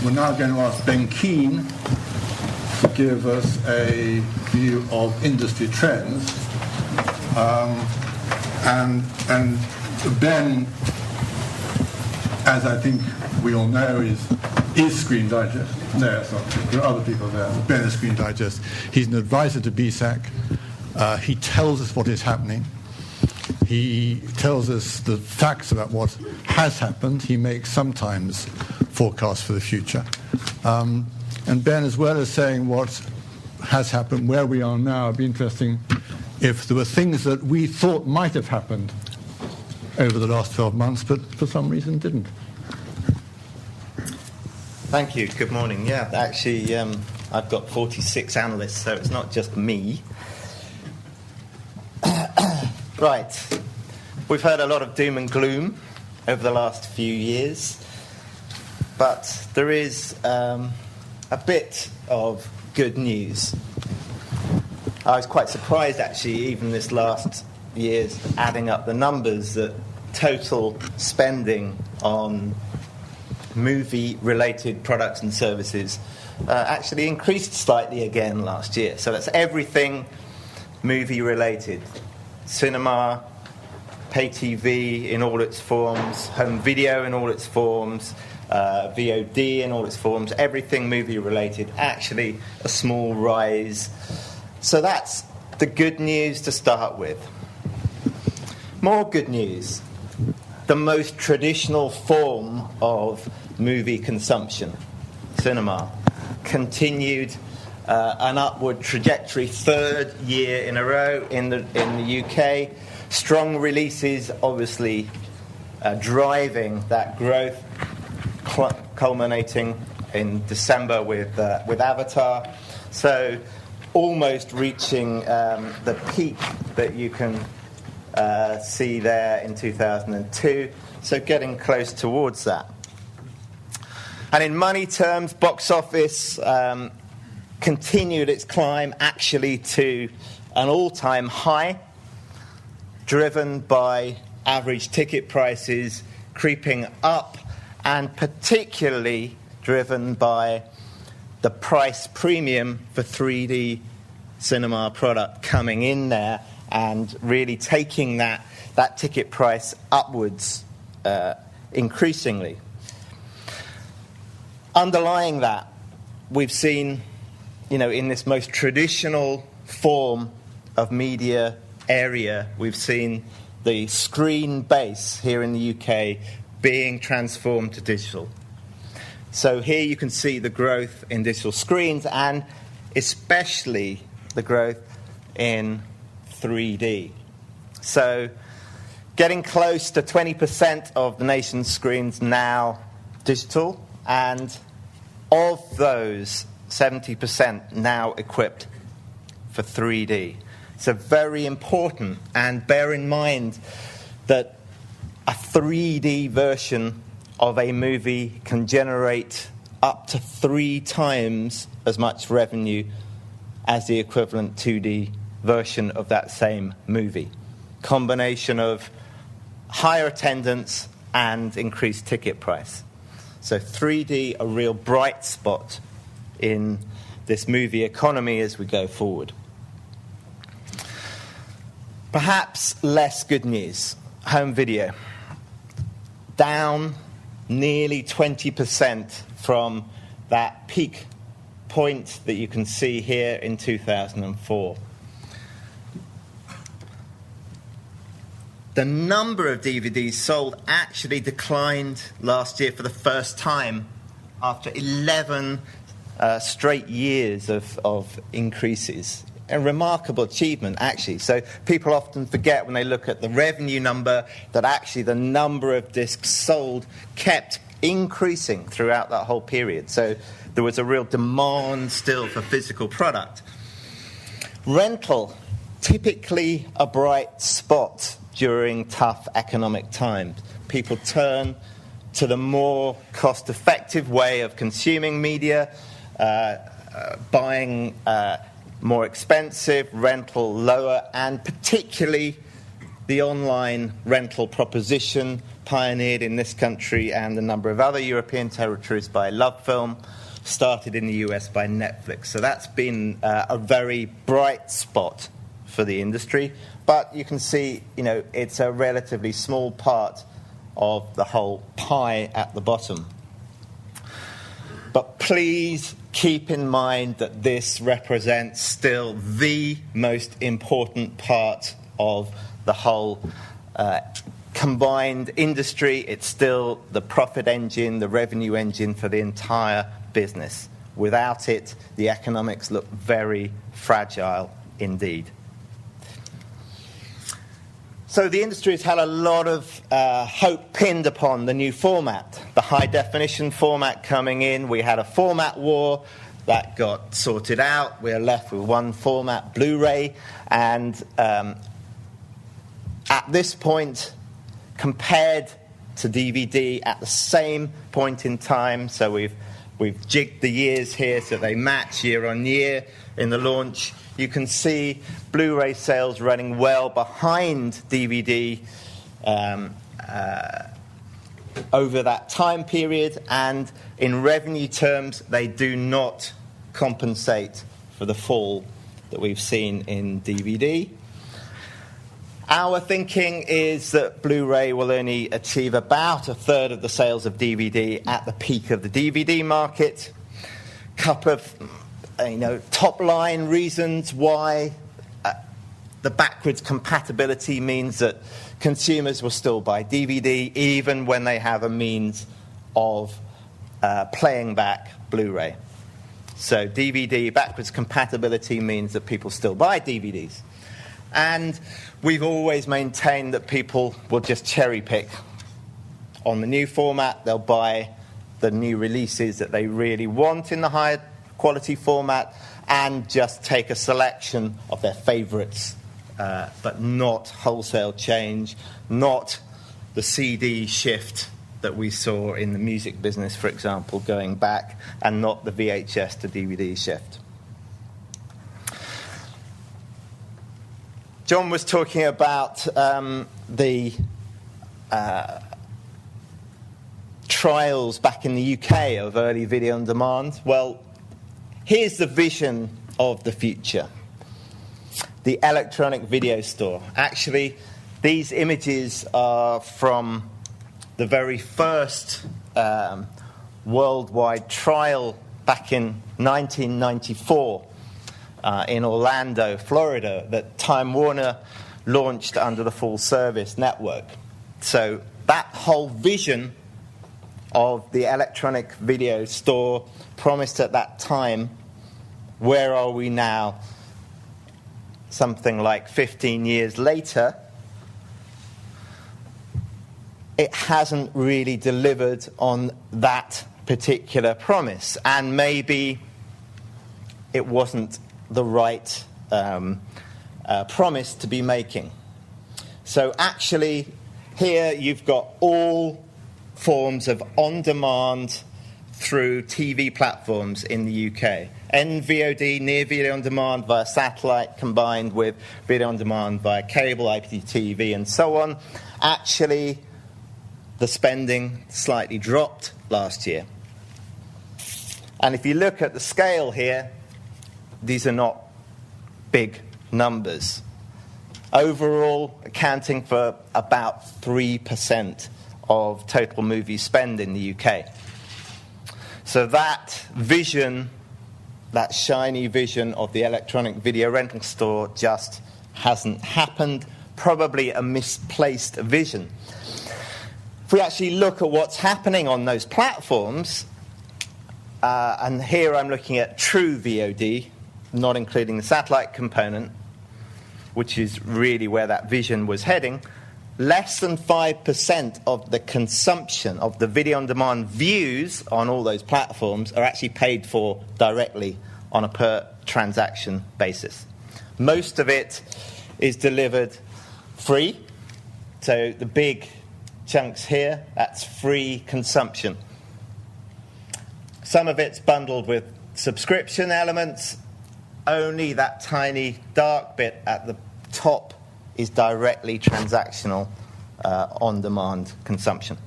we're now going to ask Ben Keane to give us a view of industry trends. And Ben, as I think we all know, is Screen Digest. No, it's not. There are other people there. Ben is Screen Digest. He's an advisor to BSAC. He tells us what is happening. He tells us the facts about what has happened. He makes sometimes forecasts for the future. And Ben, as well as saying what has happened, where we are now, it'd be interesting if there were things that we thought might have happened over the last 12 months, but for some reason didn't. Thank you. Good morning. Yeah, actually, I've got 46 analysts, so it's not just me. Right. We've heard a lot of doom and gloom over the last few years, but there is a bit of good news. I was quite surprised, actually, even this last year's adding up the numbers, that total spending on movie-related products and services actually increased slightly again last year. So that's everything movie-related. Cinema, pay TV in all its forms, home video in all its forms, VOD in all its forms, everything movie-related, actually a small rise. So that's the good news to start with. More good news. The most traditional form of movie consumption, cinema, continued an upward trajectory, third year in a row in the UK. Strong releases, obviously, driving that growth, culminating in December with Avatar. So almost reaching the peak that you can see there in 2002. So getting close towards that. And in money terms, box office continued its climb actually to an all-time high, driven by average ticket prices creeping up, and particularly driven by the price premium for 3D cinema product coming in there and really taking that ticket price upwards increasingly. Underlying that, we've seen, in this most traditional form of media area, we've seen the screen base here in the UK being transformed to digital. So here you can see the growth in digital screens and especially the growth in 3D. So getting close to 20% of the nation's screens now digital, and of those, 70% now equipped for 3D. So very important, and bear in mind that a 3D version of a movie can generate up to 3 times as much revenue as the equivalent 2D version of that same movie. Combination of higher attendance and increased ticket price. So 3D, a real bright spot in this movie economy as we go forward. Perhaps less good news. Home video. Down nearly 20% from that peak point that you can see here in 2004. The number of DVDs sold actually declined last year for the first time after 11 straight years of increases. A remarkable achievement, actually. So people often forget when they look at the revenue number that actually the number of discs sold kept increasing throughout that whole period. So there was a real demand still for physical product. Rental, typically a bright spot during tough economic times. People turn to the more cost-effective way of consuming media, buying more expensive, rental lower, and particularly the online rental proposition pioneered in this country and a number of other European territories by LoveFilm, started in the US by Netflix. So that's been a very bright spot for the industry. But you can see, it's a relatively small part of the whole pie at the bottom. But please keep in mind that this represents still the most important part of the whole combined industry. It's still the profit engine, the revenue engine for the entire business. Without it, the economics look very fragile indeed. So the industry has had a lot of hope pinned upon the new format, the high-definition format coming in. We had a format war that got sorted out. We're left with one format, Blu-ray. And at this point, compared to DVD at the same point in time, so we've jigged the years here so they match year on year in the launch. You can see Blu-ray sales running well behind DVD over that time period, and in revenue terms, they do not compensate for the fall that we've seen in DVD. Our thinking is that Blu-ray will only achieve about a third of the sales of DVD at the peak of the DVD market. Couple of top-line reasons why the backwards compatibility means that consumers will still buy DVD even when they have a means of playing back Blu-ray. So DVD backwards compatibility means that people still buy DVDs. And we've always maintained that people will just cherry-pick on the new format. They'll buy the new releases that they really want in the higher quality format and just take a selection of their favorites, but not wholesale change, not the CD shift that we saw in the music business, for example, going back, and not the VHS to DVD shift. John was talking about the trials back in the UK of early video on demand. Well, here's the vision of the future. The electronic video store. Actually, these images are from the very first worldwide trial back in 1994 in Orlando, Florida, that Time Warner launched under the Full Service Network. So that whole vision of the electronic video store promised at that time. Where are we now? Something like 15 years later, it hasn't really delivered on that particular promise. And maybe it wasn't the right promise to be making. So actually, here you've got all forms of on-demand through TV platforms in the UK. NVOD, near video on demand via satellite, combined with video on demand via cable, IPTV, and so on. Actually, the spending slightly dropped last year. And if you look at the scale here, these are not big numbers. Overall, accounting for about 3% of total movie spend in the UK. So that vision, that shiny vision of the electronic video rental store just hasn't happened. Probably a misplaced vision. If we actually look at what's happening on those platforms, and here I'm looking at true VOD, not including the satellite component, which is really where that vision was heading, less than 5% of the consumption of the video-on-demand views on all those platforms are actually paid for directly on a per-transaction basis. Most of it is delivered free. So the big chunks here, that's free consumption. Some of it's bundled with subscription elements. Only that tiny dark bit at the top is directly transactional on-demand consumption.